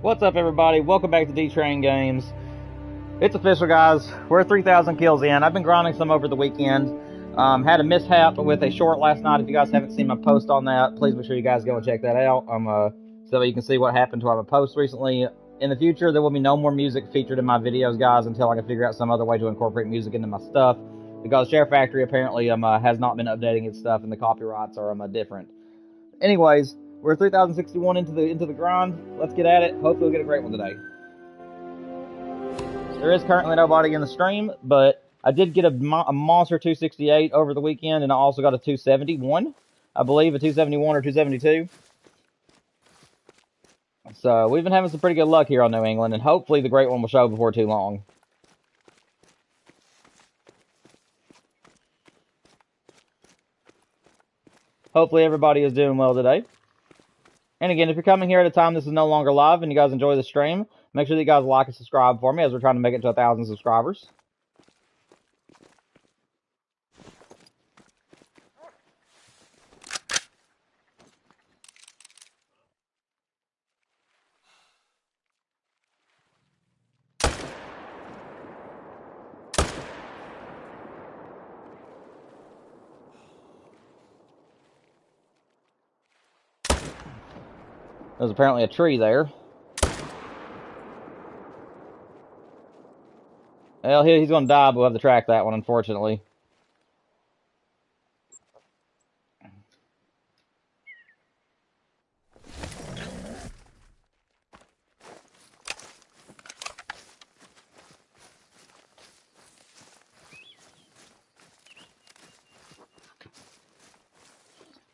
What's up, everybody? Welcome back to D-Train Games. It's official, guys. We're 3,000 kills in. I've been grinding some over the weekend. Had a mishap with a short last night. If you guys haven't seen my post on that, please make sure you guys go and check that out. So you can see what happened to my post recently. In the future, there will be no more music featured in my videos, guys, until I can figure out some other way to incorporate music into my stuff. Because Share Factory apparently has not been updating its stuff, and the copyrights are different. Anyways, we're 3,061 into the grind. Let's get at it. Hopefully we'll get a great one today. There is currently nobody in the stream, but I did get a monster 268 over the weekend, and I also got a 271. I believe a 271 or 272. So we've been having some pretty good luck here on New England, and hopefully the great one will show before too long. Hopefully everybody is doing well today. And again, if you're coming here at a time this is no longer live and you guys enjoy the stream, make sure that you guys like and subscribe for me as we're trying to make it to 1,000 subscribers. There's apparently a tree there. Well, he's going to die, but we'll have to track that one, unfortunately.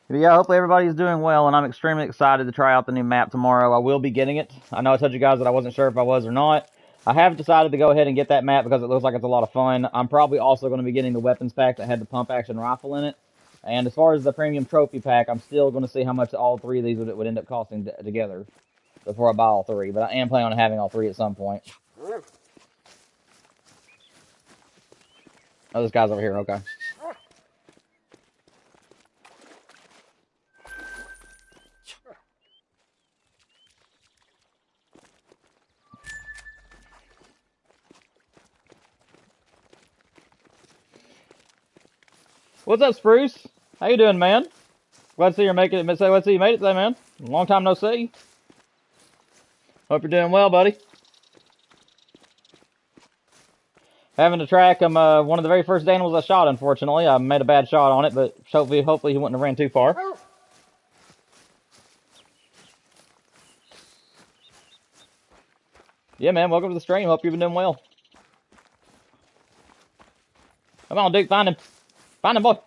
But yeah, hopefully everybody's doing well, and I'm extremely excited to try out the new map tomorrow. I will be getting it. I know I told you guys that I wasn't sure if I was or not. I have decided to go ahead and get that map because it looks like it's a lot of fun. I'm probably also going to be getting the weapons pack that had the pump action rifle in it. And as far as the premium trophy pack, I'm still going to see how much all three of these would end up costing together before I buy all three. But I am planning on having all three at some point. Oh, this guy's over here. Okay. What's up, Spruce? How you doing, man? Glad to see you're making it. Glad to see you made it today, man. Long time no see. Hope you're doing well, buddy. Having to track him, one of the very first animals I shot, unfortunately. I made a bad shot on it, but hopefully he wouldn't have ran too far. Yeah, man, welcome to the stream. Hope you've been doing well. Come on, Duke, find him. Find him, boy.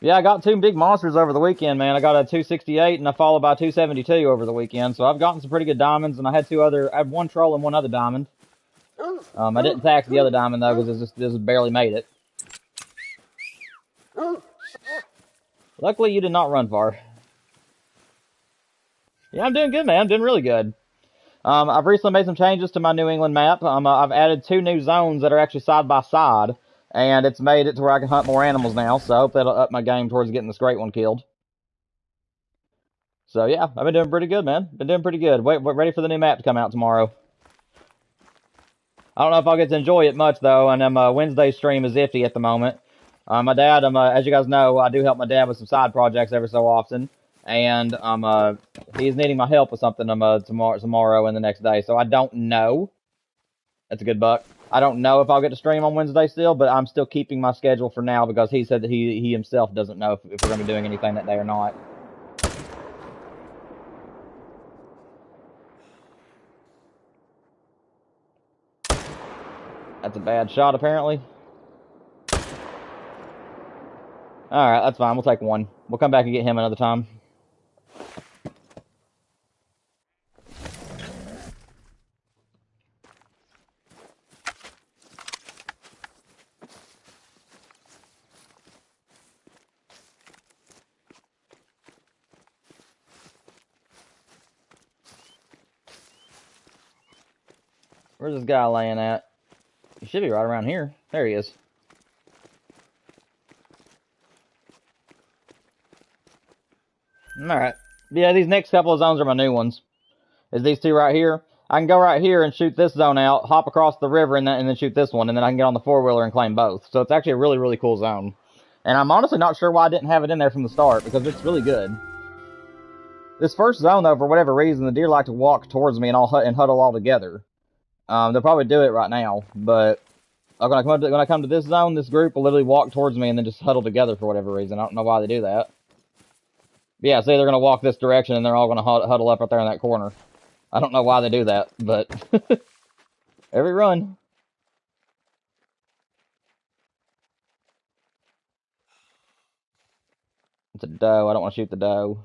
Yeah, I got two big monsters over the weekend, man. I got a 268 and I followed by a 272 over the weekend. So I've gotten some pretty good diamonds, and I had one troll and one other diamond. I didn't tax the other diamond though because it just barely made it. Luckily, you did not run far. Yeah, I'm doing good, man. I'm doing really good. I've recently made some changes to my New England map. I've added 2 new zones that are actually side by side, and it's made it to where I can hunt more animals now. So I hope that'll up my game towards getting this great one killed. So yeah, I've been doing pretty good, man. Been doing pretty good. We're ready for the new map to come out tomorrow. I don't know if I'll get to enjoy it much though, and Wednesday's stream is iffy at the moment. My dad, as you guys know, I do help my dad with some side projects every so often, and he's needing my help with something tomorrow and the next day. So I don't know. That's a good buck. I don't know if I'll get to stream on Wednesday still, but I'm still keeping my schedule for now because he said that he himself doesn't know if we're going to be doing anything that day or not. That's a bad shot, apparently. Alright, that's fine. We'll take one. We'll come back and get him another time. Where's this guy laying at? He should be right around here. There he is. Alright. Yeah, these next couple of zones are my new ones. Is these two right here. I can go right here and shoot this zone out, hop across the river, and then shoot this one, and then I can get on the four-wheeler and claim both. So it's actually a really, really cool zone. And I'm honestly not sure why I didn't have it in there from the start, because it's really good. This first zone, though, for whatever reason, the deer like to walk towards me and huddle all together. They'll probably do it right now, but when I come to this zone, this group will literally walk towards me and then just huddle together for whatever reason. I don't know why they do that. But yeah, say they're going to walk this direction and they're all going to huddle up right there in that corner. I don't know why they do that, but every run. It's a doe. I don't want to shoot the doe.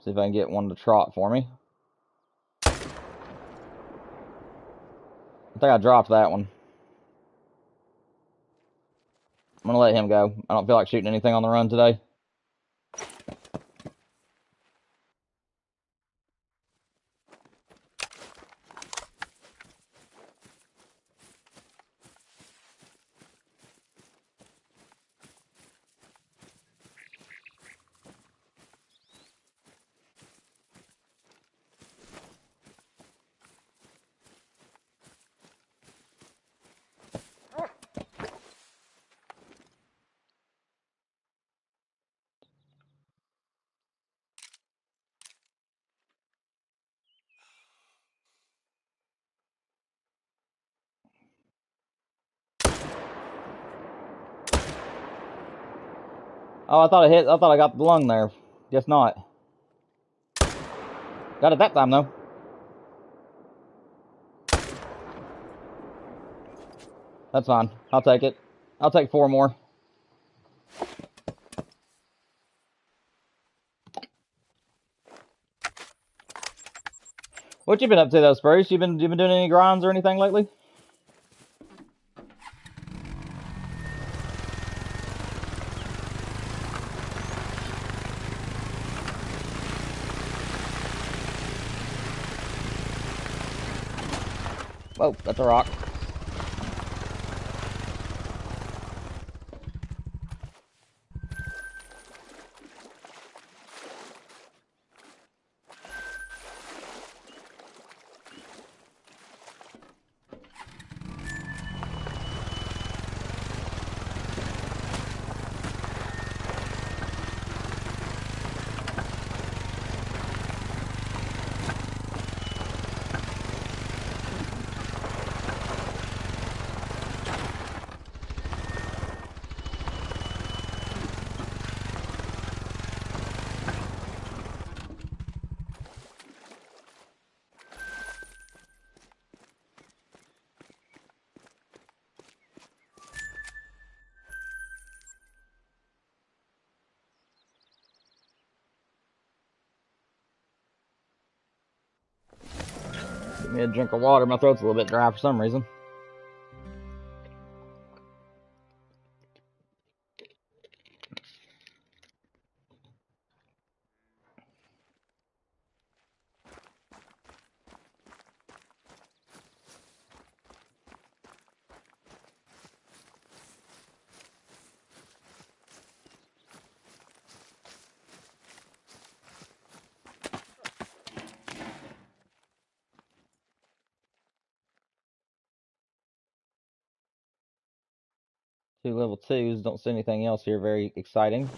See if I can get one to trot for me. I think I dropped that one. I'm going to let him go. I don't feel like shooting anything on the run today. Oh, I thought I got the lung there. Guess not. Got it that time, though. That's fine. I'll take it. I'll take 4 more. What you been up to, though, Spruce? You been doing any grinds or anything lately? Whoa, that's a rock. Give me a drink of water. My throat's a little bit dry for some reason. Two level 2s. Don't see anything else here very exciting.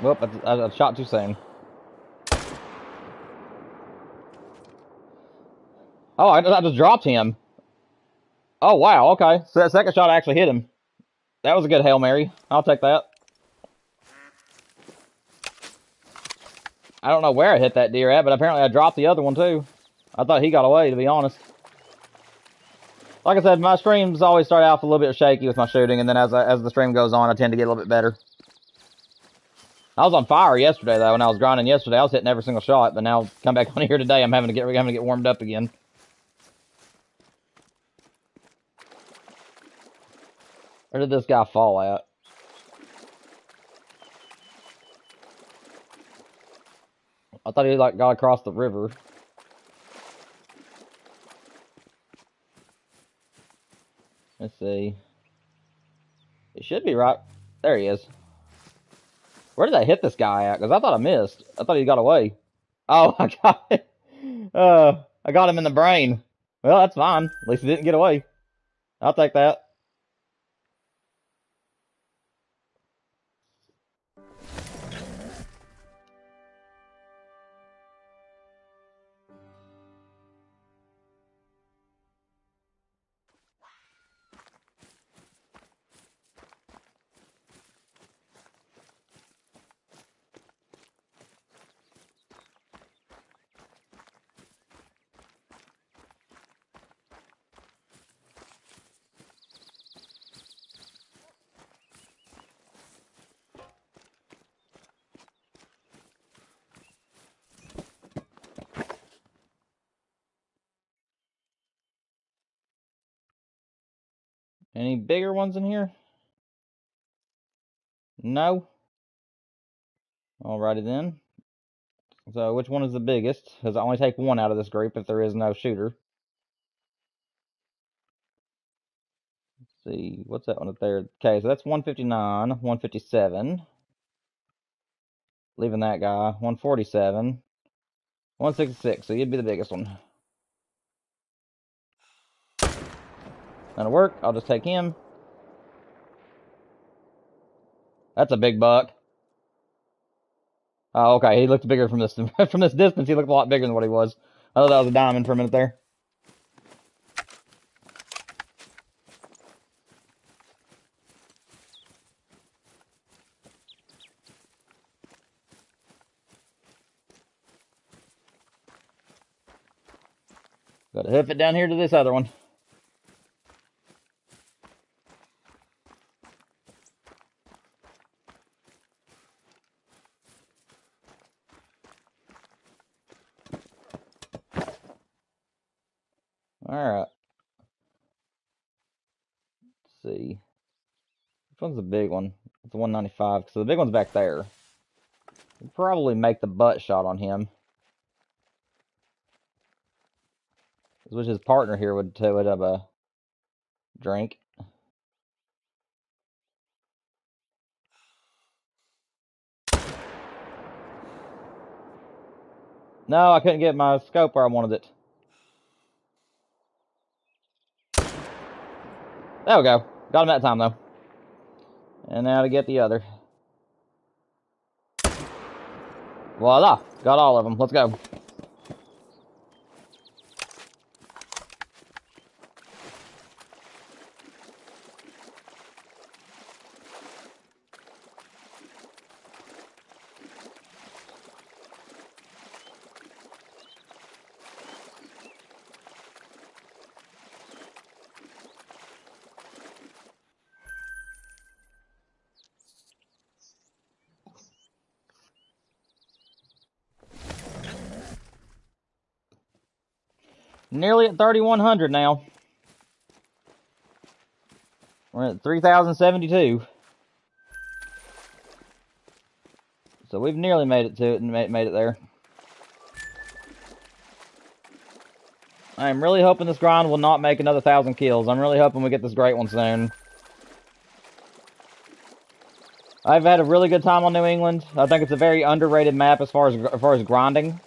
Well, I shot too soon. Oh, I just dropped him. Oh, wow, okay. So that second shot actually hit him. That was a good Hail Mary. I'll take that. I don't know where I hit that deer at, but apparently I dropped the other one too. I thought he got away, to be honest. Like I said, my streams always start out a little bit shaky with my shooting, and then as the stream goes on, I tend to get a little bit better. I was on fire yesterday, though. When I was grinding yesterday, I was hitting every single shot, but now come back on here today, I'm having to get warmed up again. Where did this guy fall at? I thought he like got across the river. Let's see. He should be right. There he is. Where did I hit this guy at? Because I thought I missed. I thought he got away. Oh, I got it. I got him in the brain. Well, that's fine. At least he didn't get away. I'll take that. Any bigger ones in here? No. Alrighty then. So which one is the biggest? Because I only take one out of this group if there is no shooter. Let's see, what's that one up there? Okay, so that's 159, 157. Leaving that guy. 147. 166, so you'd be the biggest one. That'll work. I'll just take him. That's a big buck. Oh, okay. He looked bigger from this from this distance. He looked a lot bigger than what he was. I thought that was a diamond for a minute there. Got to hoof it down here to this other one. Alright. Let's see. Which one's the big one? It's the 195. So the big one's back there. We'll probably make the butt shot on him. Which his partner here would have a drink. No, I couldn't get my scope where I wanted it. There we go. Got him that time, though. And now to get the other. Voila. Got all of them. Let's go. Nearly at 3,100 now. We're at 3,072. So we've nearly made it to it and made it there. I'm really hoping this grind will not make another 1,000 kills. I'm really hoping we get this great one soon. I've had a really good time on New England. I think it's a very underrated map as far as grinding.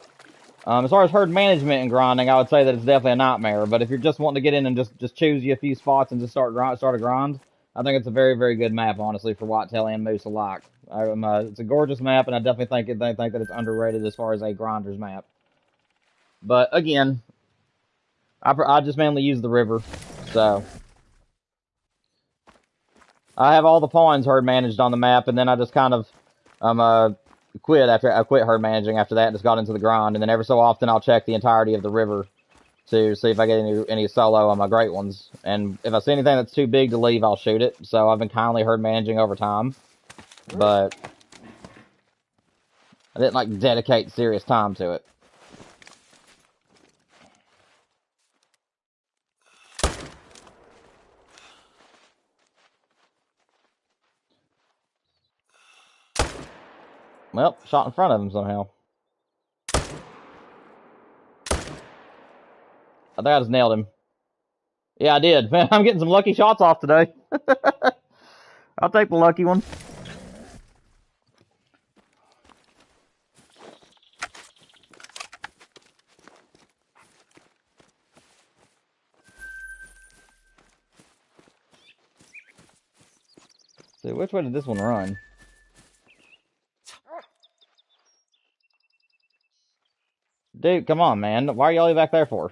As far as herd management and grinding, I would say that it's definitely a nightmare. But if you're just wanting to get in and just choose you a few spots and just start a grind, I think it's a very, very good map, honestly, for whitetail and moose alike. It's a gorgeous map, and I definitely think that it's underrated as far as a grinder's map. But again, I just mainly use the river, so I have all the pawns herd managed on the map, and then I just kind of quit herd managing after that and just got into the grind. And then every so often I'll check the entirety of the river to see if I get any solo on my great ones. And if I see anything that's too big to leave, I'll shoot it. So I've been kindly herd managing over time, but I didn't like dedicate serious time to it. Well, shot in front of him somehow. think I just nailed him. Yeah, I did. Man, I'm getting some lucky shots off today. I'll take the lucky one. See, which way did this one run? Dude, come on, man. Why are y'all back there for?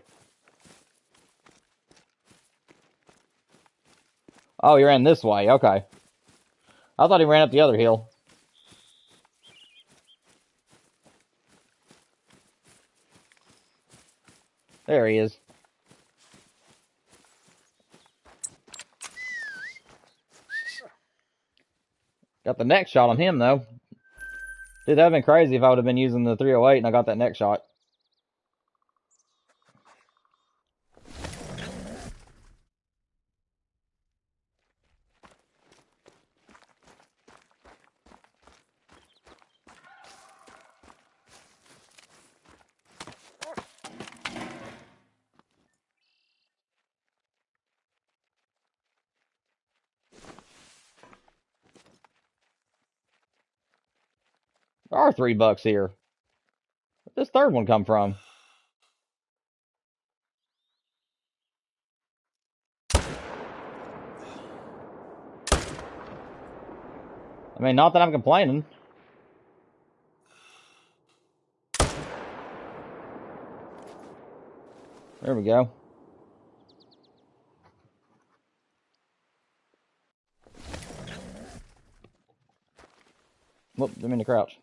Oh, he ran this way. Okay. I thought he ran up the other hill. There he is. Got the neck shot on him, though. Dude, that would have been crazy if I would have been using the 308 and I got that neck shot. There are 3 bucks here. Where'd this third one come from? I mean, not that I'm complaining. There we go. Whoop, didn't mean to crouch.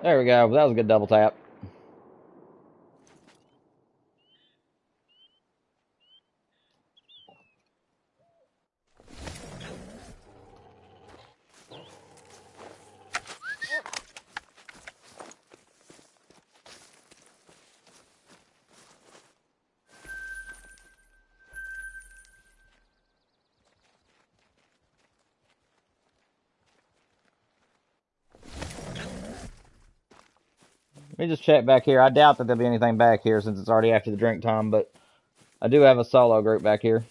There we go. That was a good double tap. Let me just check back here. I doubt that there'll be anything back here since it's already after the drink time, but I do have a solo group back here.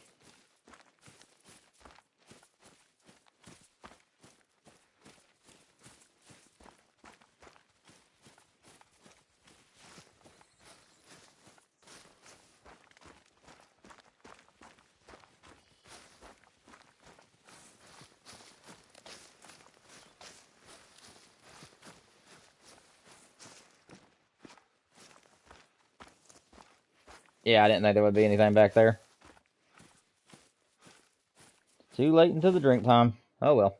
Yeah, I didn't think there would be anything back there. Too late into the drink time. Oh well.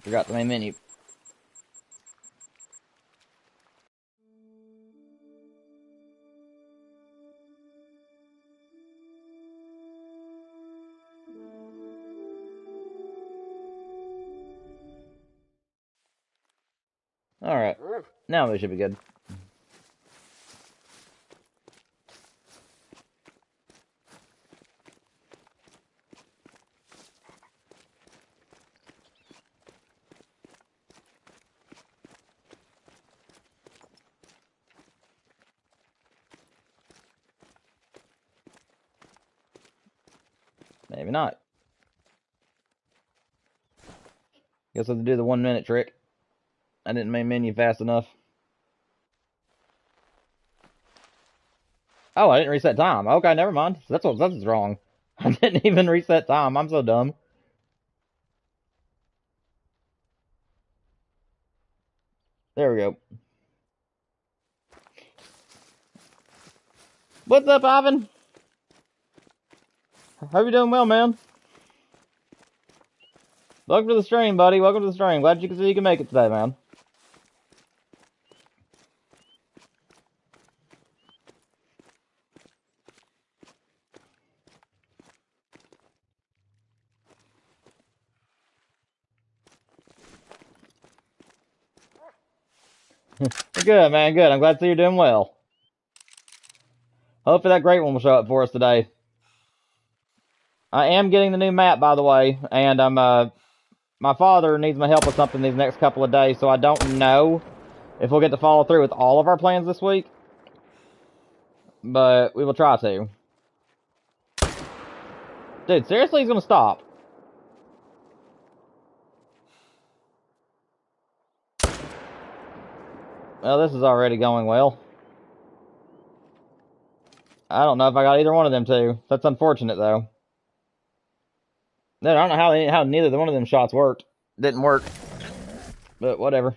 Forgot the main menu. Now we should be good. Maybe not. Guess I have to do the 1 minute trick. I didn't main menu fast enough. Oh, I didn't reset time. Okay, never mind. That's what's wrong. I didn't even reset time. I'm so dumb. There we go. What's up, Ivan? Hope you're doing well, man. Welcome to the stream, buddy. Welcome to the stream. Glad you can make it today, man. Good, man. Good. I'm glad to see you're doing well. Hopefully that great one will show up for us today. I am getting the new map, by the way, and my father needs my help with something these next couple of days, so I don't know if we'll get to follow through with all of our plans this week, but we will try to. Dude, seriously, he's gonna stop. Well, this is already going well. I don't know if I got either one of them two. That's unfortunate, though. I don't know how neither one of them shots worked. Didn't work. But whatever.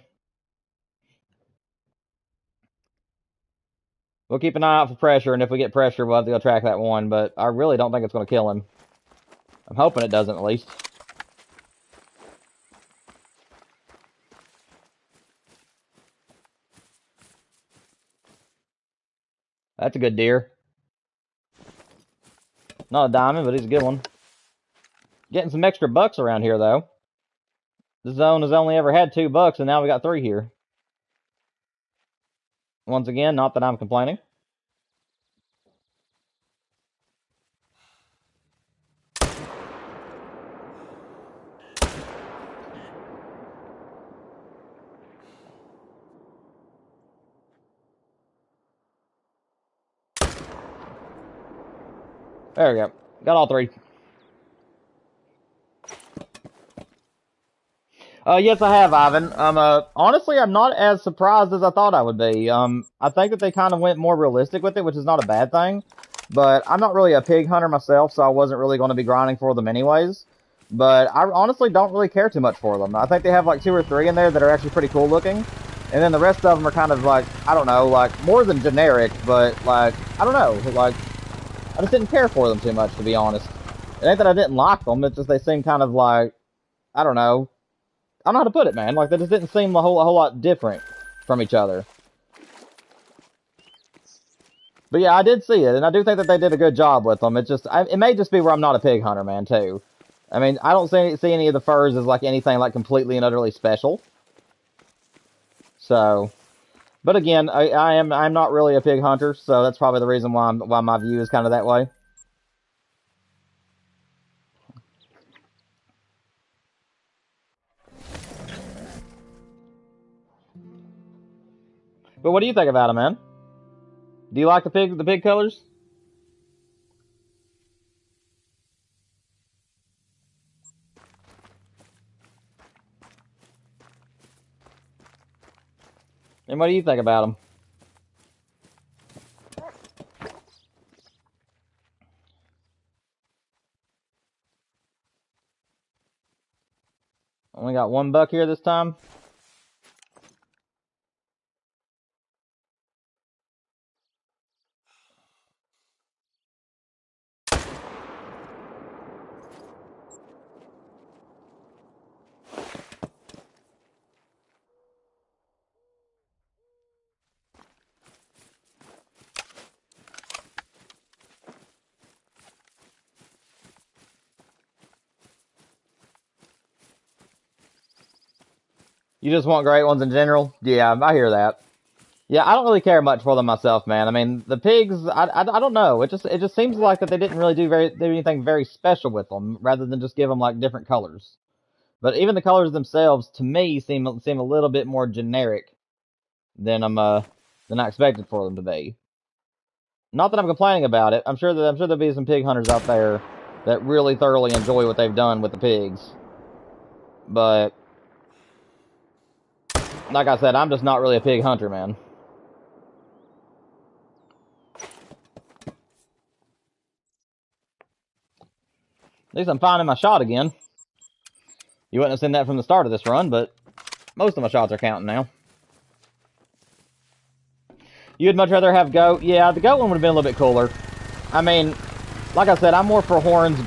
We'll keep an eye out for pressure, and if we get pressure, we'll have to go track that one, but I really don't think it's going to kill him. I'm hoping it doesn't, at least. That's a good deer. Not a diamond, but he's a good one. Getting some extra bucks around here, though. The zone has only ever had 2 bucks, and now we got 3 here. Once again, not that I'm complaining. There we go. Got all 3. Yes, I have, Ivan. Honestly, I'm not as surprised as I thought I would be. I think that they kind of went more realistic with it, which is not a bad thing. But I'm not really a pig hunter myself, so I wasn't really going to be grinding for them anyways. But I honestly don't really care too much for them. I think they have like 2 or 3 in there that are actually pretty cool looking. And then the rest of them are kind of like, I don't know, like more than generic, but like, I don't know, like, I just didn't care for them too much, to be honest. It ain't that I didn't like them, it's just they seem kind of like, I don't know. I don't know how to put it, man. Like, they just didn't seem a whole lot different from each other. But yeah, I did see it, and I do think that they did a good job with them. It may just be where I'm not a pig hunter, man, too. I mean, I don't see any of the furs as like anything like completely and utterly special. So, but again, I'm not really a pig hunter, so that's probably the reason why my view is kind of that way. But what do you think about them, man? Do you like the pig colors? And what do you think about them? Only got 1 buck here this time. You just want great ones in general? Yeah, I hear that. Yeah, I don't really care much for them myself, man. I mean, the pigs, I don't know. It just seems like that they didn't really do anything very special with them, rather than just give them like different colors. But even the colors themselves, to me, seem a little bit more generic than than I expected for them to be. Not that I'm complaining about it. I'm sure there'll be some pig hunters out there that really thoroughly enjoy what they've done with the pigs. But like I said, I'm just not really a pig hunter, man. At least I'm finding my shot again. You wouldn't have seen that from the start of this run, but most of my shots are counting now. You'd much rather have goat? Yeah, the goat one would have been a little bit cooler. I mean, like I said, I'm more for horns,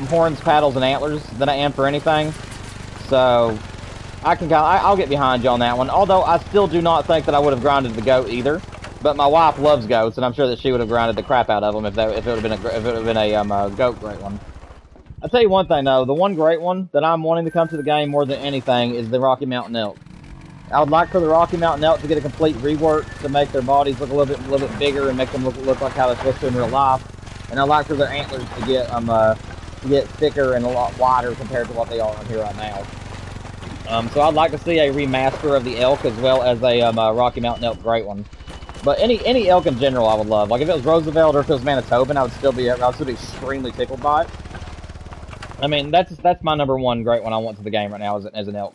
horns, paddles, and antlers than I am for anything. So I'll get behind you on that one. Although I still do not think that I would have grinded the goat either. But my wife loves goats, and I'm sure that she would have grinded the crap out of them if it would have been a goat great one. I'll tell you one thing though, the one great one that I'm wanting to come to the game more than anything is the Rocky Mountain elk. I would like for the Rocky Mountain elk to get a complete rework to make their bodies look a little bit bigger and make them look like how they're supposed to in real life. And I'd like for their antlers to get thicker and a lot wider compared to what they are on here right now. So I'd like to see a remaster of the elk as well as a Rocky Mountain elk great one. But any elk in general, I would love. Like if it was Roosevelt or if it was Manitoban, I would still be extremely tickled by it. I mean, that's my number one great one I want to the game right now as an elk.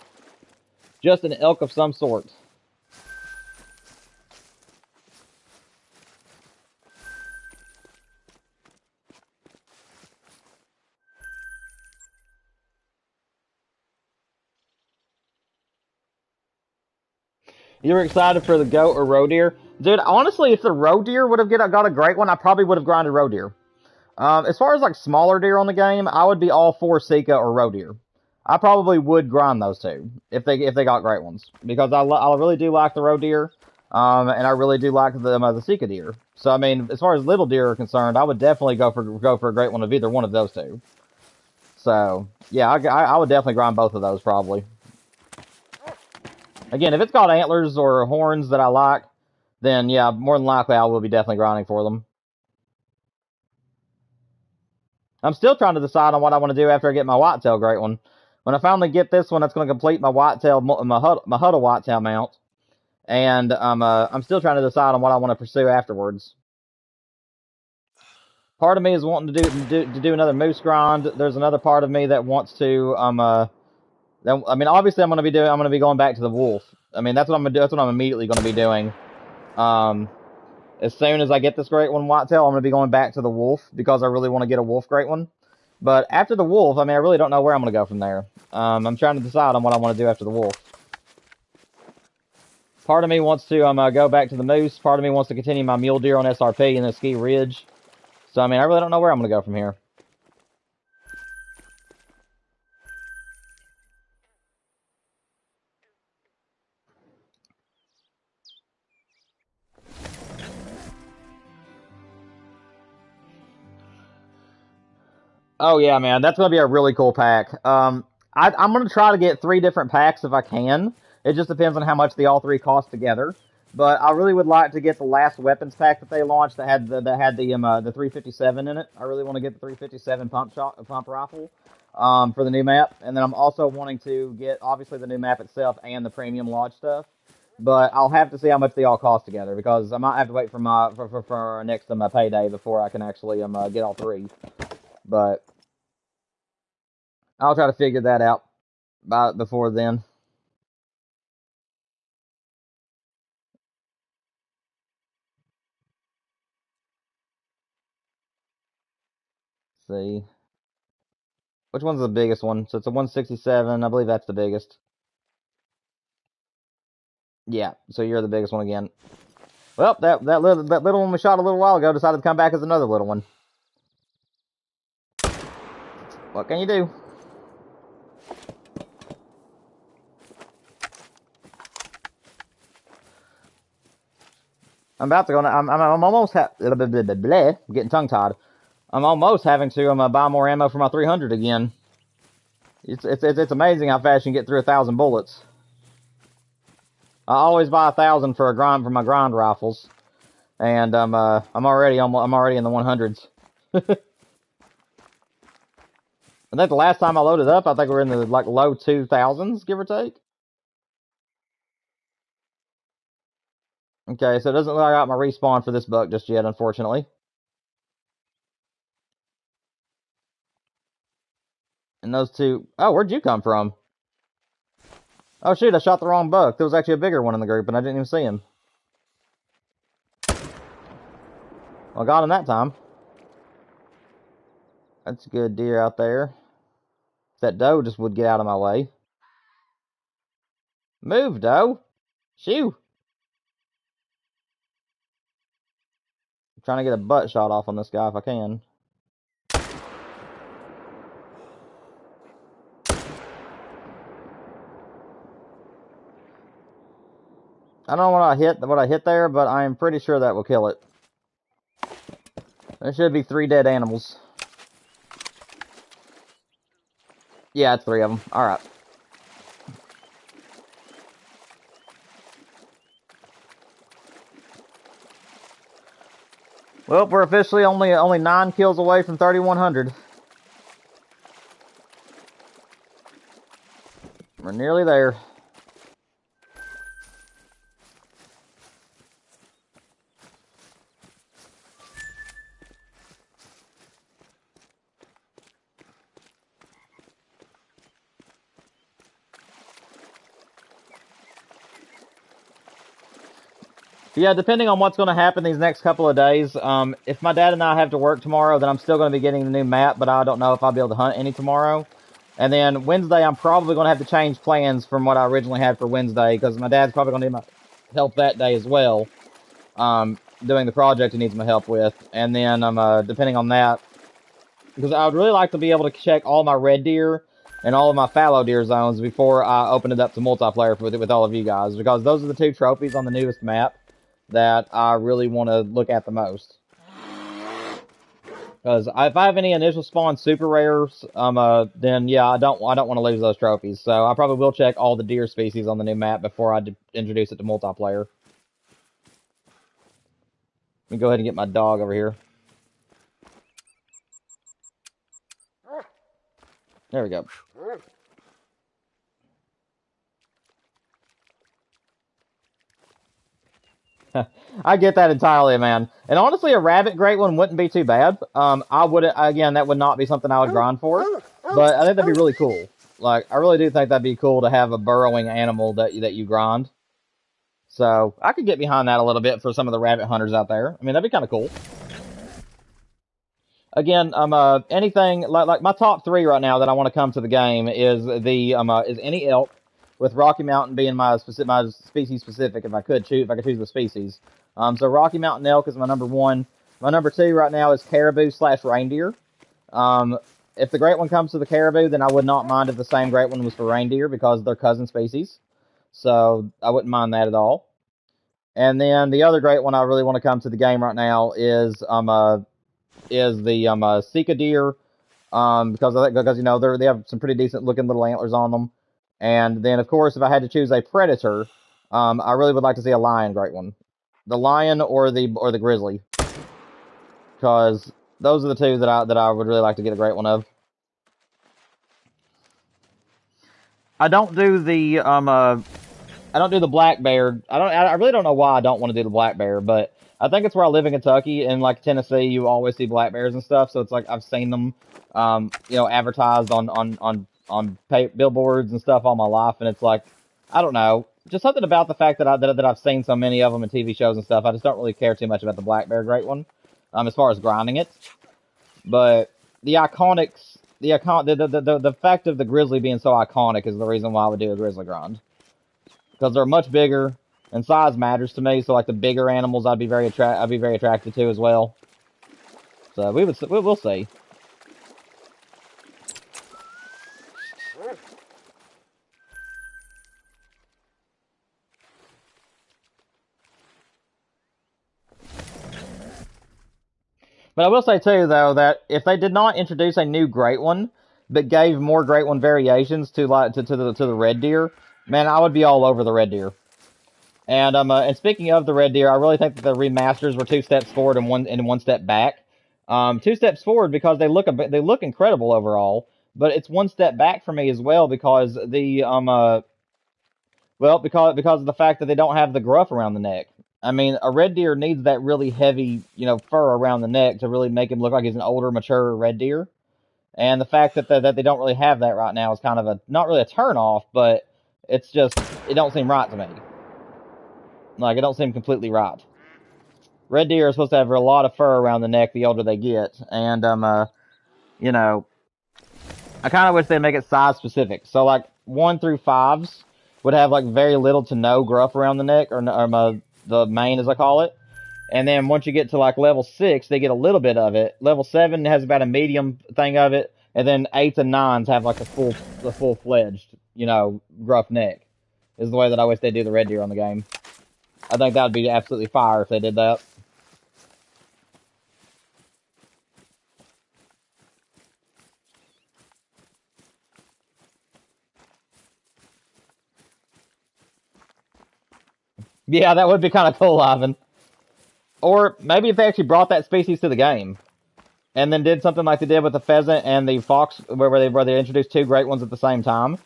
Just an elk of some sort. You were excited for the goat or roe deer? Dude, honestly, if the roe deer would have got a great one, I probably would have grinded roe deer. As far as like smaller deer on the game, I would be all for Sika or roe deer. I probably would grind those two if they got great ones, because I really do like the roe deer, and I really do like the Sika deer. So I mean, as far as little deer are concerned, I would definitely go for a great one of either one of those two. So yeah, I would definitely grind both of those probably. Again, if it's got antlers or horns that I like, then yeah, more than likely I will be definitely grinding for them. I'm still trying to decide on what I want to do after I get my whitetail great one. When I finally get this one, that's going to complete my whitetail, my Huddle whitetail mount. And I'm still trying to decide on what I want to pursue afterwards. Part of me is wanting to do another moose grind. There's another part of me that wants to I mean, obviously I'm going to be going back to the wolf. I mean, that's what I'm going to do. That's what I'm immediately going to be doing. As soon as I get this great one whitetail, I'm going to be going back to the wolf because I really want to get a wolf great one. But after the wolf, I mean, I really don't know where I'm going to go from there. I'm trying to decide on what I want to do after the wolf. Part of me wants to go back to the moose. Part of me wants to continue my mule deer on SRP and then Ski Ridge. So, I mean, I really don't know where I'm going to go from here. Oh, yeah, man. That's going to be a really cool pack. I'm going to try to get 3 different packs if I can. It just depends on how much the all 3 cost together. But I really would like to get the last weapons pack that they launched that had the 357 in it. I really want to get the 357 pump rifle for the new map. And then I'm also wanting to get, obviously, the new map itself and the premium lodge stuff. But I'll have to see how much they all cost together because I might have to wait for our next payday before I can actually get all 3. But I'll try to figure that out before then. Let's see. Which one's the biggest one? So it's a 167. I believe that's the biggest. Yeah, so you're the biggest one again. Well, that little one we shot a little while ago decided to come back as another little one. What can you do? I'm about to go. I'm almost getting tongue tied. I'm almost having to buy more ammo for my 300 again. It's amazing how fast you can get through 1,000 bullets. I always buy 1,000 for my grind rifles, and I'm already in the 100s. I think the last time I loaded up, I think we're in the like low 2,000s, give or take. Okay, so it doesn't look like I got my respawn for this buck just yet, unfortunately. And those two... Oh, where'd you come from? Oh, shoot, I shot the wrong buck. There was actually a bigger one in the group, and I didn't even see him. Well, I got him that time. That's a good deer out there. If that doe just would get out of my way. Move, doe! Shoo! I'm trying to get a butt shot off on this guy if I can. I don't know what I hit there, but I am pretty sure that will kill it. There should be 3 dead animals. Yeah, it's 3 of them. Alright. Well, we're officially only 9 kills away from 3,100. We're nearly there. Yeah, depending on what's going to happen these next couple of days, if my dad and I have to work tomorrow, then I'm still going to be getting the new map, but I don't know if I'll be able to hunt any tomorrow. And then Wednesday, I'm probably going to have to change plans from what I originally had for Wednesday, because my dad's probably going to need my help that day as well, doing the project he needs my help with. And then, depending on that, because I would really like to be able to check all my red deer and all of my fallow deer zones before I open it up to multiplayer with all of you guys, because those are the 2 trophies on the newest map that I really want to look at the most. Because if I have any initial spawn super rares, then yeah, I don't want to lose those trophies. So I probably will check all the deer species on the new map before I introduce it to multiplayer. Let me go ahead and get my dog over here. There we go. I get that entirely, man. And honestly, a rabbit great one wouldn't be too bad. I wouldn't, again, that would not be something I would grind for, but I think that'd be really cool. Like, I really do think that'd be cool to have a burrowing animal that you grind. So, I could get behind that a little bit for some of the rabbit hunters out there. I mean, that'd be kind of cool. Again, anything, like my top 3 right now that I want to come to the game is is any elk, with Rocky Mountain being my species specific, if I could choose the species. So Rocky Mountain elk is my number 1. My number 2 right now is caribou/reindeer. If the great one comes to the caribou, then I would not mind if the same great one was for reindeer, because they're cousin species. So I wouldn't mind that at all. And then the other great one I really want to come to the game right now is the Sika deer, because you know they have some pretty decent looking little antlers on them. And then of course, if I had to choose a predator, I really would like to see a lion great one, the lion or the grizzly, because those are the 2 that I would really like to get a great one of. I don't do the black bear. I really don't know why I don't want to do the black bear, but I think it's where I live in Kentucky, and like Tennessee, you always see black bears and stuff. So it's like I've seen them, advertised on billboards and stuff all my life, and it's like, I don't know, just something about the fact that I've seen so many of them in TV shows and stuff. I just don't really care too much about the black bear great one, as far as grinding it. But the fact of the grizzly being so iconic is the reason why I would do a grizzly grind, because they're much bigger, and size matters to me. So like the bigger animals, I'd be very attracted to as well. So we'll see. But I will say too, though, that if they did not introduce a new great one, but gave more great one variations to the red deer, man, I would be all over the red deer. And speaking of the red deer, I really think that the remasters were 2 steps forward and one step back. 2 steps forward because they look incredible overall, but it's 1 step back for me as well because because of the fact that they don't have the gruff around the neck. I mean, a red deer needs that really heavy, fur around the neck to really make him look like he's an older, mature red deer. And the fact that they don't really have that right now is kind of not really a turn off, but it's just, it don't seem right to me. Like, it don't seem completely right. Red deer are supposed to have a lot of fur around the neck the older they get, and you know, I kind of wish they'd make it size specific. So like 1 through 5s would have like very little to no gruff around the neck, or the mane as I call it. And then once you get to like level 6, they get a little bit of it. Level 7 has about a medium thing of it, and then 8s and 9s have like the full fledged, gruff neck. Is the way that I wish they do the red deer on the game. I think that would be absolutely fire if they did that. Yeah, that would be kind of cool, Ivan. Or maybe if they actually brought that species to the game, and then did something like they did with the pheasant and the fox, where they introduced 2 great ones at the same time,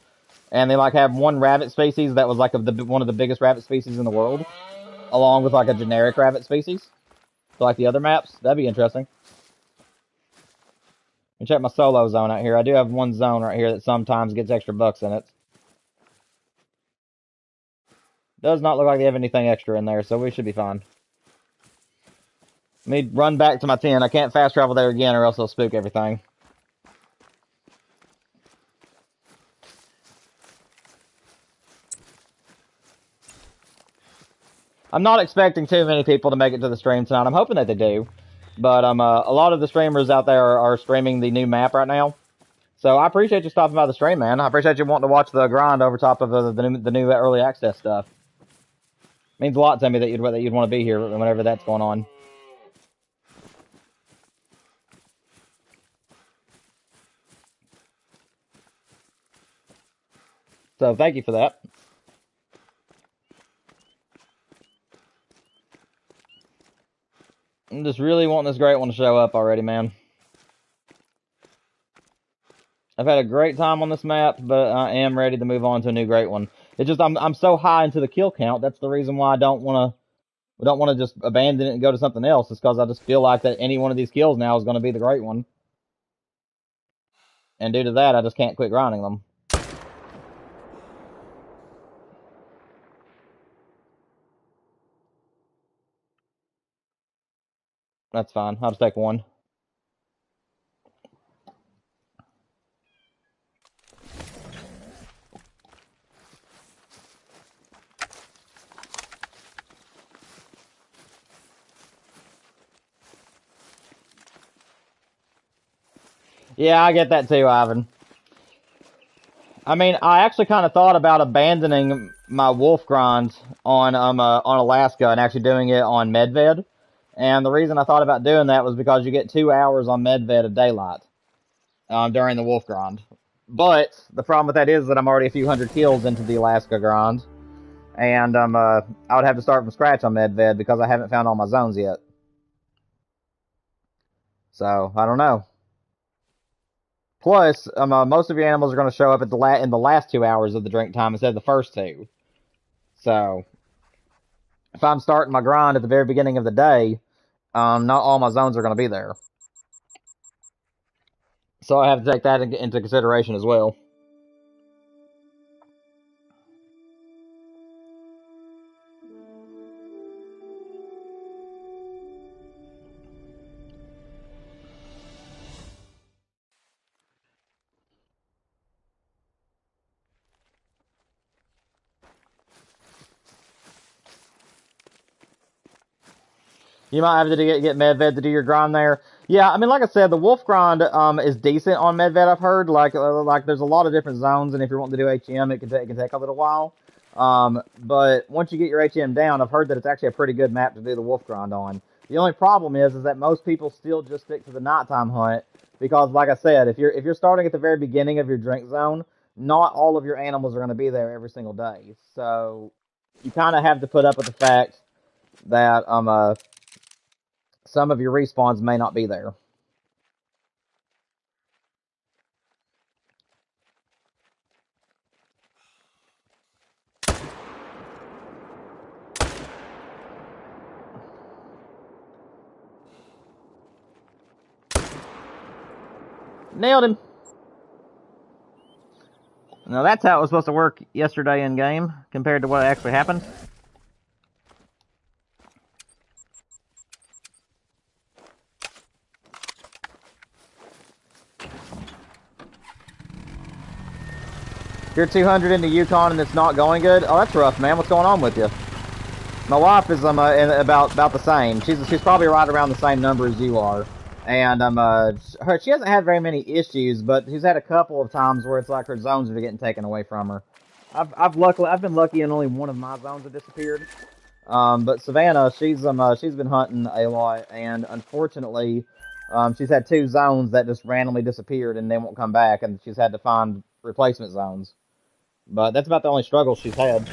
and they like have one rabbit species that was like one of the biggest rabbit species in the world, along with like a generic rabbit species, so like the other maps. That'd be interesting. And check my solo zone out here. I do have one zone right here that sometimes gets extra bucks in it. Does not look like they have anything extra in there, so we should be fine. Let me run back to my tent. I can't fast travel there again or else they'll spook everything. I'm not expecting too many people to make it to the stream tonight. I'm hoping that they do. But a lot of the streamers out there are streaming the new map right now. So I appreciate you stopping by the stream, man. I appreciate you wanting to watch the grind over top of the new early access stuff. It means a lot to me that you'd want to be here whenever that's going on. So thank you for that. I'm just really wanting this great one to show up already, man. I've had a great time on this map, but I am ready to move on to a new great one. It's just I'm so high into the kill count. That's the reason why I don't want to just abandon it and go to something else. It's because I just feel like that any one of these kills now is going to be the great one. And due to that, I just can't quit grinding them. That's fine. I'll just take one. Yeah, I get that too, Ivan. I mean, I actually kind of thought about abandoning my wolf grind on Alaska and actually doing it on Medved. And the reason I thought about doing that was because you get 2 hours on Medved of daylight during the wolf grind. But the problem with that is that I'm already a few hundred kills into the Alaska grind, and I would have to start from scratch on Medved because I haven't found all my zones yet. So I don't know. Plus, most of your animals are going to show up at in the last 2 hours of the drink time instead of the first 2. So, if I'm starting my grind at the very beginning of the day, not all my zones are going to be there. So I have to take that into consideration as well. You might have to get Medved to do your grind there. Yeah, I mean, like I said, the wolf grind is decent on Medved. I've heard like there's a lot of different zones, and if you're wanting to do HM, it can take a little while. But once you get your HM down, I've heard that it's actually a pretty good map to do the wolf grind on. The only problem is that most people still just stick to the nighttime hunt because, like I said, if you're starting at the very beginning of your drink zone, not all of your animals are going to be there every single day. So you kind of have to put up with the fact that some of your respawns may not be there. Nailed him. Now that's how it was supposed to work yesterday in game compared to what actually happened. You're 200 into Yukon and it's not going good. Oh, that's rough, man. What's going on with you? My wife is about the same. She's probably right around the same number as you are, and she hasn't had very many issues, but she's had a couple of times where it's like her zones are getting taken away from her. I've been lucky and only one of my zones have disappeared. But Savannah, she's been hunting a lot, and unfortunately, she's had 2 zones that just randomly disappeared and they won't come back, and she's had to find replacement zones. But that's about the only struggle she's had.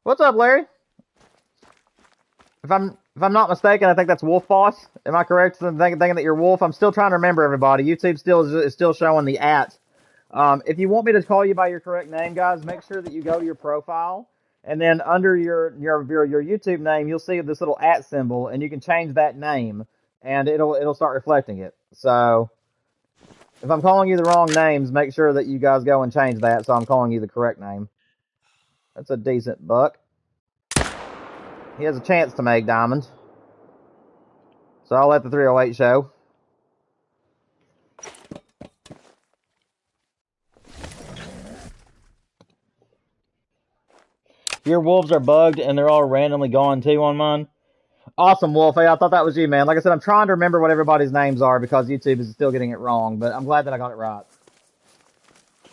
What's up, Larry? If I'm not mistaken, I think that's Wolf Boss. Am I correct in thinking that you're Wolf? I'm still trying to remember everybody. YouTube is still showing the @. If you want me to call you by your correct name, guys, make sure that you go to your profile, and then under your YouTube name, you'll see this little @ symbol, and you can change that name, and it'll start reflecting it. So if I'm calling you the wrong names, make sure that you guys go and change that so I'm calling you the correct name. That's a decent buck. He has a chance to make diamond. So I'll let the 308 show. Your wolves are bugged and they're all randomly gone too on mine. Awesome, Wolf. Hey, I thought that was you, man. Like I said, I'm trying to remember what everybody's names are because YouTube is still getting it wrong, but I'm glad that I got it right.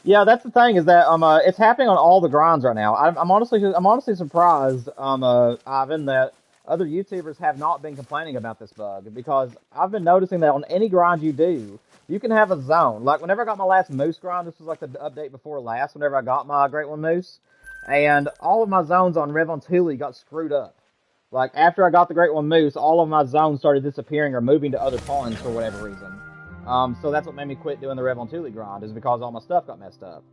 Yeah, that's the thing is that it's happening on all the grinds right now. I'm honestly surprised, Ivan, that other YouTubers have not been complaining about this bug because I've been noticing that on any grind you do, you can have a zone. Like whenever I got my last moose grind, this was like the update before last. Whenever I got my Great One moose, and all of my zones on Rev on Thule got screwed up. Like after I got the Great One moose, all of my zones started disappearing or moving to other ponds for whatever reason. So that's what made me quit doing the Rev on Thule grind, is because all my stuff got messed up.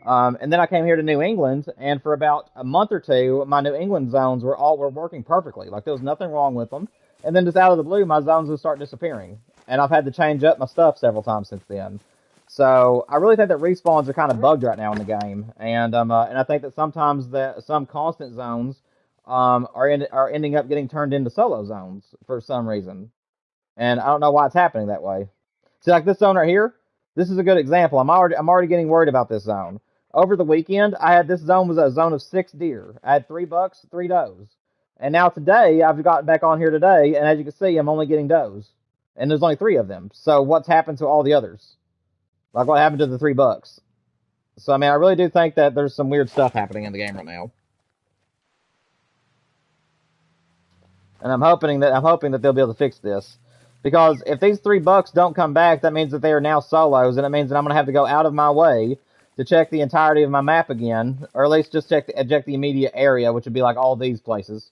And then I came here to New England, and for about a month or two, my New England zones were working perfectly. Like there was nothing wrong with them. And then just out of the blue, my zones would start disappearing, and I've had to change up my stuff several times since then. So I really think that respawns are kind of bugged right now in the game, and I think that sometimes that some constant zones are ending up getting turned into solo zones for some reason, and I don't know why it's happening that way. See, like this zone right here, this is a good example. I'm already getting worried about this zone. Over the weekend, I had this zone was a zone of 6 deer. I had 3 bucks, 3 does. And now today, I've gotten back on here today, and as you can see, I'm only getting does. And there's only 3 of them. So what's happened to all the others? Like what happened to the 3 bucks? So I mean, I really do think that there's some weird stuff happening in the game right now. And I'm hoping that they'll be able to fix this. Because if these 3 bucks don't come back, that means that they are now solos, and it means that I'm going to have to go out of my way to check the entirety of my map again, or at least just check the immediate area, which would be like all these places.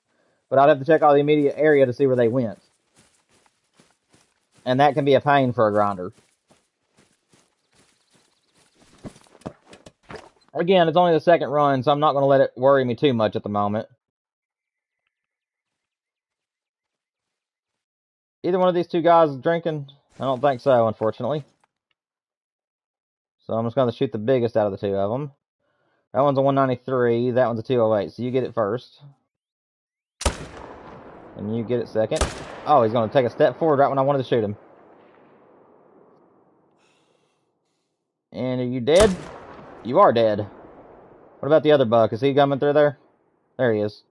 But I'd have to check all the immediate area to see where they went. And that can be a pain for a grinder. Again, it's only the second run, so I'm not going to let it worry me too much at the moment. Either one of these 2 guys drinking? I don't think so, unfortunately. So I'm just going to shoot the biggest out of the 2 of them. That one's a 193, that one's a 208, so you get it first. And you get it second. Oh, he's going to take a step forward right when I wanted to shoot him. And are you dead? You are dead. What about the other buck? Is he coming through there? There he is.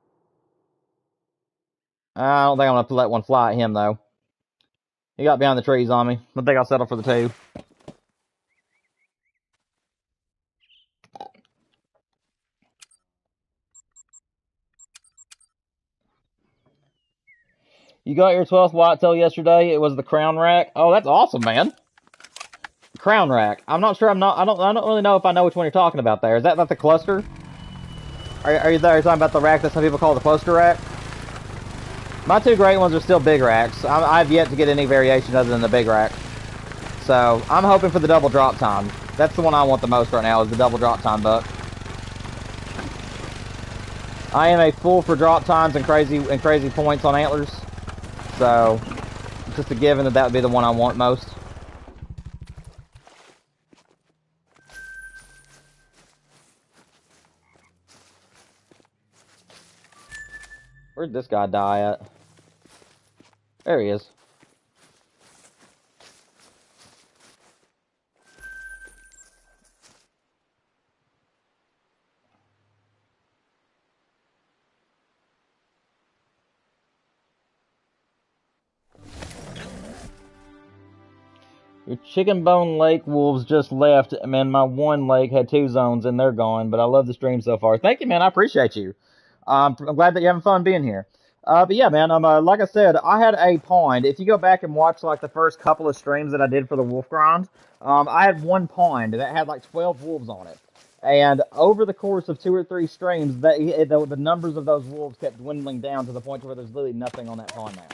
I don't think I'm going to let one fly at him, though. He got behind the trees on me. I think I'll settle for the 2. You got your 12th whitetail yesterday. It was the crown rack. Oh, that's awesome, man. Crown rack. I'm not sure. I don't really know if I know which one you're talking about there. Is that like the cluster? Are you talking about the rack that some people call the cluster rack? My two great ones are still big racks. I've yet to get any variation other than the big rack. So I'm hoping for the double drop time. That's the one I want the most right now, is the double drop time buck. I am a fool for drop times and crazy points on antlers. So it's just a given that would be the one I want most. Where'd this guy die at? There he is. Your Chicken Bone Lake wolves just left. Man, my one lake had 2 zones and they're gone, but I love the stream so far. Thank you, man. I appreciate you. I'm glad that you're having fun being here. But yeah, man, like I said, I had a pond. If you go back and watch like the first couple of streams that I did for the wolf grind, I had one pond that had like 12 wolves on it. And over the course of 2 or 3 streams, the numbers of those wolves kept dwindling down to the point where there's literally nothing on that pond now.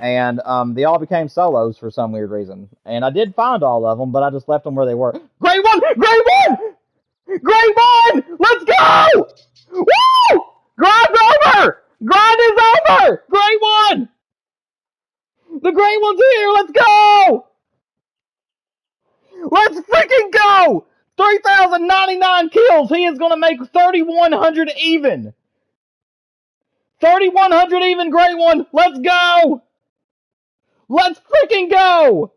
And they all became solos for some weird reason. And I did find all of them, but I just left them where they were. Great one! Great one! Great one! Let's go! Woo! Grind's over! Grind is over! Great one! The great one's here! Let's go! Let's freaking go! 3,099 kills. He is going to make 3,100 even. 3,100 even, great one. Let's go! Let's freaking go!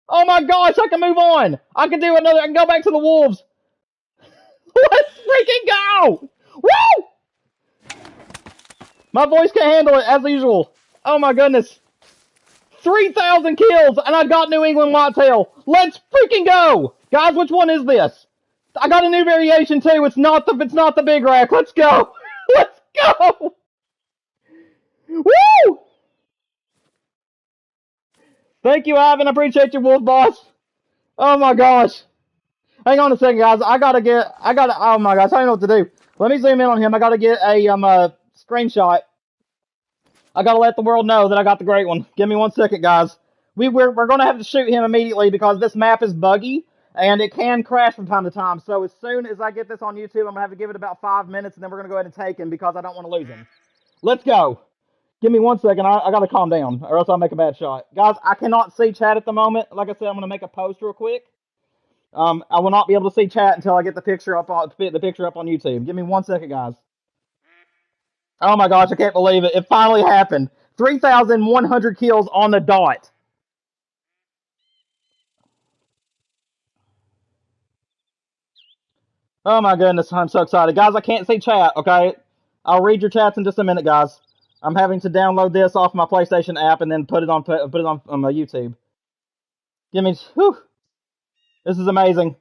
Oh my gosh, I can move on. I can do another. I can go back to the wolves. Let's freaking go! Woo! My voice can't handle it as usual. Oh my goodness. 3,000 kills and I got New England Whitetail. Let's freaking go! Guys, which one is this? I got a new variation too. It's not the big rack. Let's go! Let's go! Woo! Thank you, Ivan. I appreciate you, Wolf Boss. Oh my gosh. Hang on a second, guys. Oh my gosh, I don't know what to do. Let me zoom in on him. I gotta get a screenshot. I gotta let the world know that I got the great one. Give me 1 second, guys. We're gonna have to shoot him immediately because this map is buggy and it can crash from time to time. So as soon as I get this on YouTube, I'm gonna have to give it about 5 minutes and then we're gonna go ahead and take him because I don't want to lose him. Let's go. Give me 1 second. I gotta calm down or else I'll make a bad shot. Guys, I cannot see chat at the moment. Like I said, I'm gonna make a post real quick. I will not be able to see chat until I get the picture up on YouTube. Give me 1 second, guys. Oh my gosh, I can't believe it. It finally happened. 3,100 kills on the dot. Oh my goodness, I'm so excited. Guys, I can't see chat, okay? I'll read your chats in just a minute, guys. I'm having to download this off my PlayStation app and then put it on my YouTube. Give me, whew. This is amazing.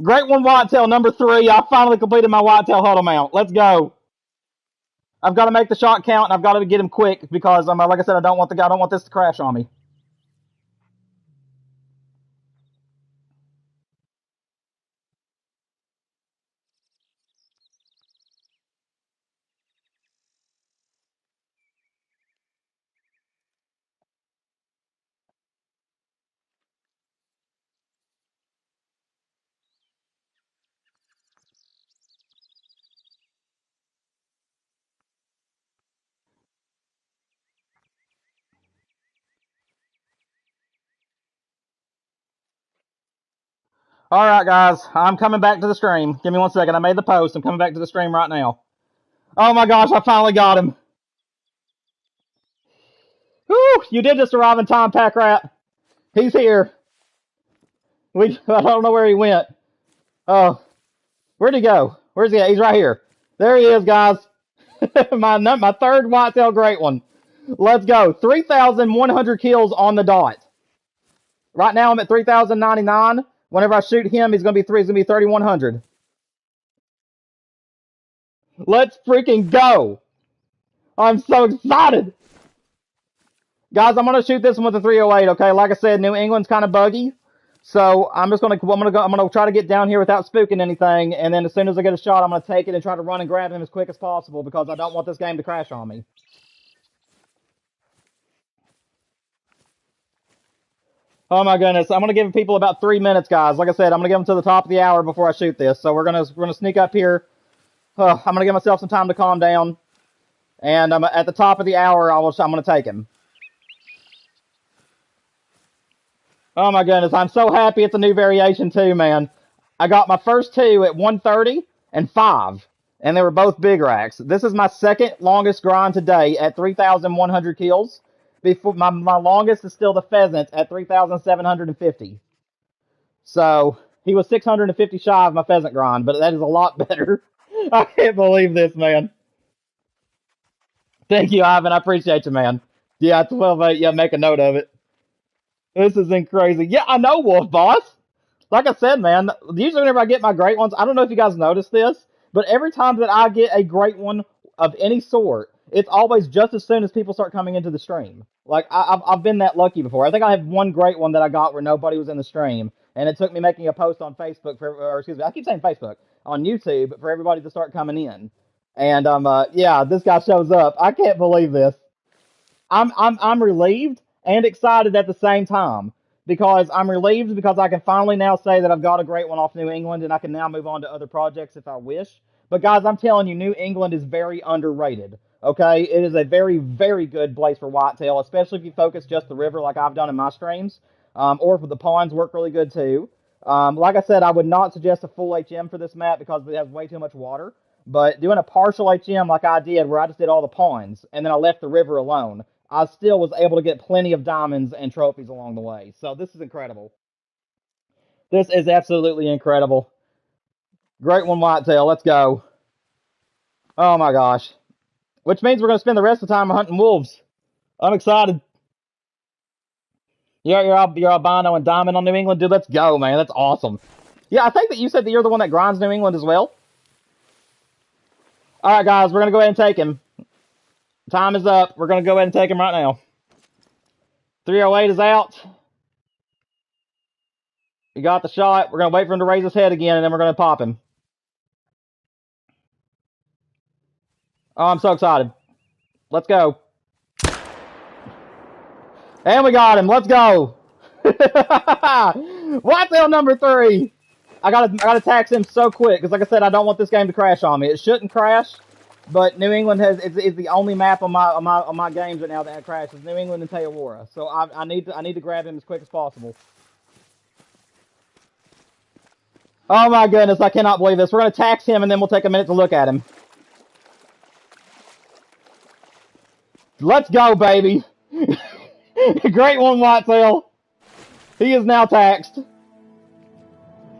Great one, Whitetail, number 3. I finally completed my Whitetail huddle mount. Let's go. I've got to make the shot count, and I've got to get him quick because, like I said, I don't want this to crash on me. All right, guys, I'm coming back to the stream. Give me 1 second. I made the post. I'm coming back to the stream right now. Oh my gosh, I finally got him. Whew, you did just arrive in time, Pack Rat. He's here. I don't know where he went. Oh, where'd he go? Where's he at? He's right here. There he is, guys. my third Whitetail great one. Let's go. 3,100 kills on the dot. Right now I'm at 3,099. Whenever I shoot him, he's gonna be 3,100. Let's freaking go! I'm so excited! Guys, I'm gonna shoot this one with a 308, okay? Like I said, New England's kind of buggy. So I'm gonna try to get down here without spooking anything, and then as soon as I get a shot, I'm gonna take it and try to run and grab him as quick as possible because I don't want this game to crash on me. Oh my goodness, I'm gonna give people about 3 minutes, guys. Like I said, I'm gonna give them to the top of the hour before I shoot this. So we're gonna sneak up here. I'm gonna give myself some time to calm down, and at the top of the hour, I'm gonna take him. Oh my goodness, I'm so happy it's a new variation too, man. I got my first two at 130 and 5, and they were both big racks. This is my second longest grind today at 3,100 kills. Before my longest is still the pheasant at 3,750. So he was 650 shy of my pheasant grind, but that is a lot better. I can't believe this, man. Thank you, Ivan. I appreciate you, man. Yeah, 12-8. Yeah, make a note of it. This is crazy. Yeah, I know, Wolf Boss. Like I said, man, usually whenever I get my great ones, I don't know if you guys noticed this, but every time that I get a great one of any sort, it's always just as soon as people start coming into the stream. Like, I've been that lucky before. I think I have one great one that I got where nobody was in the stream, and it took me making a post on Facebook, or excuse me, I keep saying Facebook, on YouTube for everybody to start coming in. And, yeah, this guy shows up. I can't believe this. I'm relieved and excited at the same time because I'm relieved because I can finally now say that I've got a great one off New England and I can now move on to other projects if I wish. But guys, I'm telling you, New England is very underrated. Okay, it is a very, very good place for whitetail, especially if you focus just the river like I've done in my streams, or if the ponds work really good too. Like I said, I would not suggest a full HM for this map because it has way too much water. But doing a partial HM like I did, where I just did all the ponds and then I left the river alone, I still was able to get plenty of diamonds and trophies along the way. So this is incredible. This is absolutely incredible. Great one, whitetail. Let's go. Oh my gosh. Which means we're going to spend the rest of the time hunting wolves. I'm excited. You're albino and diamond on New England? Dude, let's go, man. That's awesome. Yeah, I think that you said that you're the one that grinds New England as well. All right, guys, we're going to go ahead and take him. Time is up. We're going to go ahead and take him right now. 308 is out. We got the shot. We're going to wait for him to raise his head again, and then we're going to pop him. Oh, I'm so excited. Let's go. And we got him. Let's go. Whitetail number 3. I gotta tax him so quick because, like I said, I don't want this game to crash on me. It shouldn't crash, but New England is the only map on my games right now that crashes. New England and Teawara. So I need to grab him as quick as possible. Oh my goodness, I cannot believe this. We're gonna tax him and then we'll take a minute to look at him. Let's go, baby. Great one, whitetail. He is now taxed.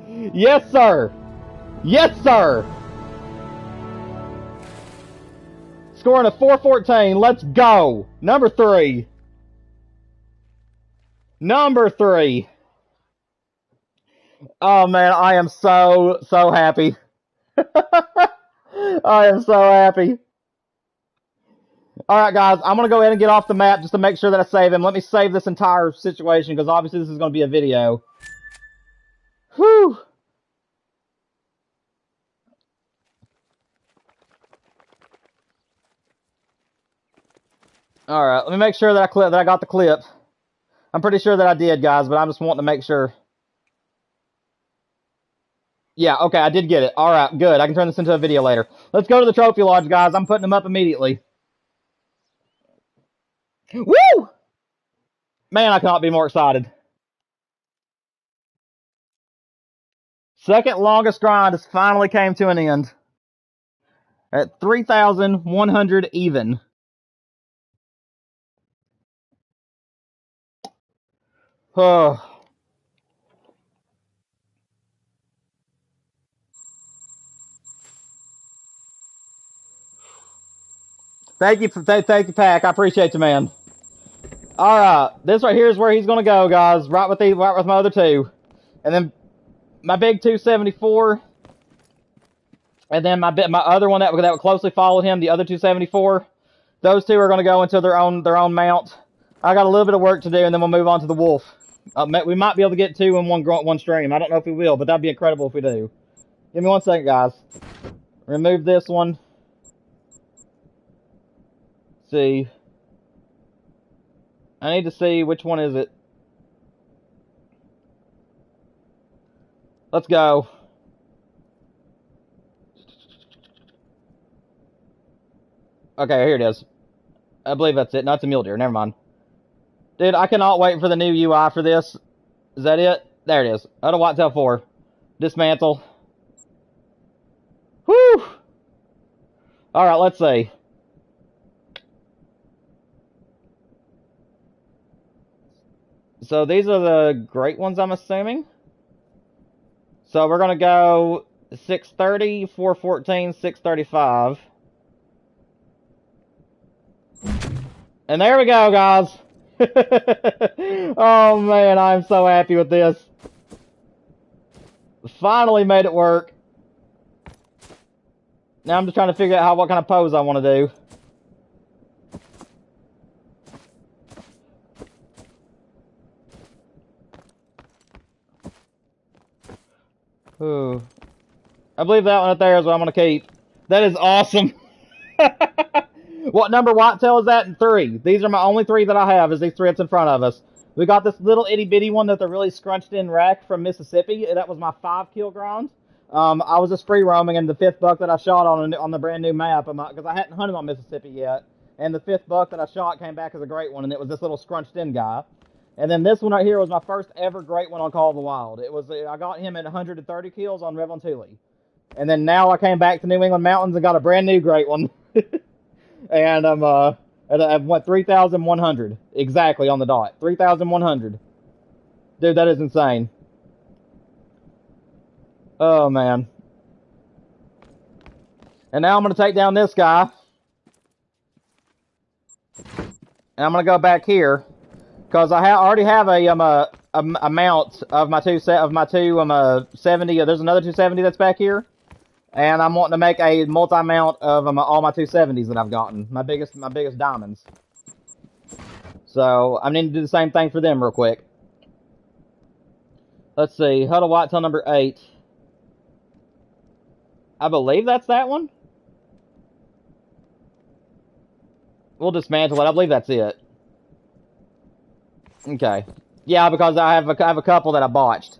Yes, sir. Yes, sir. Scoring a 414. Let's go. Number 3. Number 3. Oh, man, I am so happy. I am so happy. Alright, guys, I'm going to go ahead and get off the map just to make sure that I save him. Let me save this entire situation because obviously this is going to be a video. Whew. Alright, let me make sure that I got the clip. I'm pretty sure that I did, guys, but I'm just wanting to make sure. Yeah, okay, I did get it. Alright, good. I can turn this into a video later. Let's go to the trophy lodge, guys. I'm putting them up immediately. Woo! Man, I cannot be more excited. Second longest grind has finally came to an end. At 3,100 even. Oh. Thank you, Pack. I appreciate you, man. All right, this right here is where he's gonna go, guys. Right with my other two, and then my big 274, and then my other one that closely followed him, the other 274. Those two are gonna go into their own mount. I got a little bit of work to do, and then we'll move on to the wolf. We might be able to get 2 in one stream. I don't know if we will, but that'd be incredible if we do. Give me 1 second, guys. Remove this one. See. I need to see which one is it. Let's go. Okay, here it is. I believe that's it. No, it's a mule deer. Never mind. Dude, I cannot wait for the new UI for this. Is that it? There it is. Out of Whitetail 4. Dismantle. Whew! Alright, let's see. So these are the great ones, I'm assuming. So we're going to go 630, 414, 635. And there we go, guys. Oh, man, I'm so happy with this. Finally made it work. Now I'm just trying to figure out what kind of pose I want to do. Ooh. I believe that one up there is what I'm going to keep. That is awesome. What number Whitetail is that? 3. These are my only 3 that I have, is these 3 that's in front of us. We got this little itty bitty one that's a really scrunched in rack from Mississippi. That was my 5 kill ground. I was just free roaming, and the 5th buck that I shot on the brand new map, because I hadn't hunted on Mississippi yet, and the 5th buck that I shot came back as a great one, and it was this little scrunched in guy. And then this one right here was my first ever great one on Call of the Wild. I got him at 130 kills on Rev on Thule. And then now I came back to New England Mountains and got a brand new great one. And I went 3,100 exactly on the dot. 3,100. Dude, that is insane. Oh, man. And now I'm going to take down this guy. And I'm going to go back here. Because I already have a mount of my 270. There's another 270 that's back here. And I'm wanting to make a multi-mount of all my 270s that I've gotten. My biggest diamonds. So, I need to do the same thing for them real quick. Let's see. Huddle Whitetail number 8. I believe that's that one. We'll dismantle it. I believe that's it. Okay. Yeah, because I have a couple that I botched.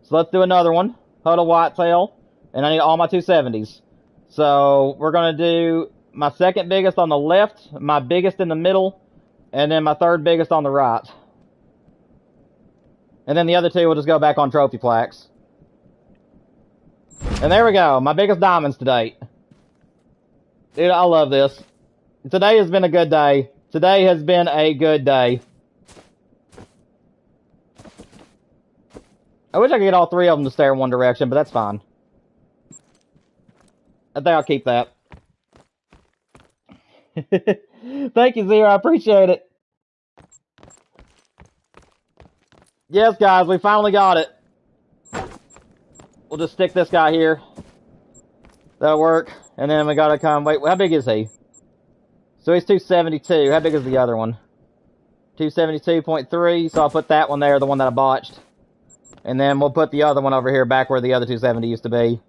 So let's do another one. Huddle Whitetail. And I need all my 270s. So we're going to do my second biggest on the left, my biggest in the middle, and then my third biggest on the right. And then the other 2 will just go back on trophy plaques. And there we go. My biggest diamonds to date. Dude, I love this. Today has been a good day. Today has been a good day. I wish I could get all 3 of them to stare in one direction, but that's fine. I think I'll keep that. Thank you, Zero. I appreciate it. Yes, guys, we finally got it. We'll just stick this guy here. That'll work. And then we gotta come... Wait, how big is he? So he's 272. How big is the other one? 272.3. So I'll put that one there, the one that I botched. And then we'll put the other one over here back where the other 270 used to be.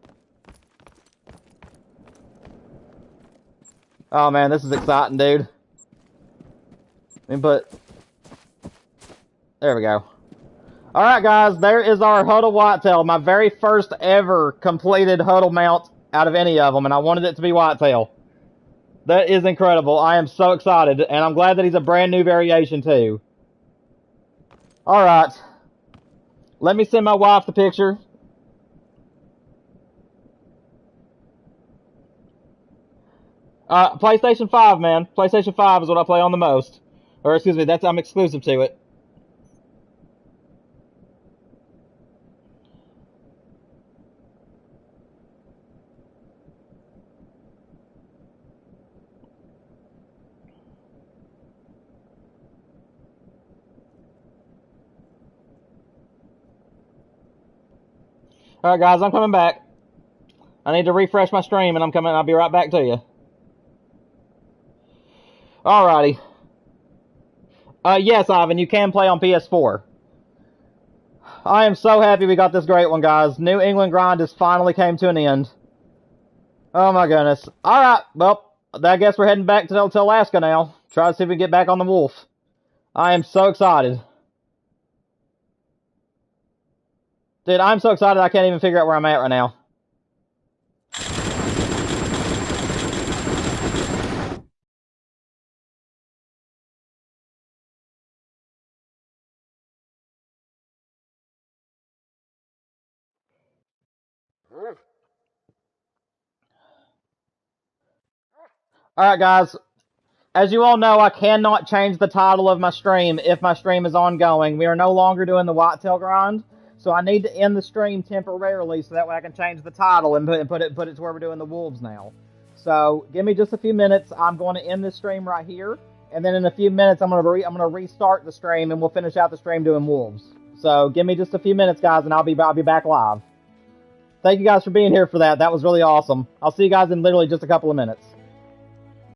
Oh man, this is exciting, dude. Let me put... There we go. Alright guys, there is our Huddle Whitetail. My very first ever completed Huddle mount out of any of them, and I wanted it to be Whitetail. That is incredible. I am so excited, and I'm glad that he's a brand new variation too. Alright. Let me send my wife the picture. PlayStation 5, man. PlayStation 5 is what I play on the most. Or, excuse me, I'm exclusive to it. Alright, guys, I'm coming back. I need to refresh my stream, and I'm coming. I'll be right back to you. Alrighty. Yes, Ivan, you can play on PS4. I am so happy we got this great one, guys. New England grind has finally came to an end. Oh my goodness. Alright, well, I guess we're heading back to Alaska now. Try to see if we can get back on the wolf. I am so excited. Dude, I'm so excited I can't even figure out where I'm at right now. Alright guys, as you all know, I cannot change the title of my stream if my stream is ongoing. We are no longer doing the whitetail grind, so I need to end the stream temporarily so that way I can change the title and put it to where we're doing the wolves now. So give me just a few minutes. I'm going to end this stream right here, and then in a few minutes I'm gonna restart the stream and we'll finish out the stream doing wolves. So give me just a few minutes, guys, and I'll be back live. Thank you guys for being here for that. That was really awesome. I'll see you guys in literally just a couple of minutes.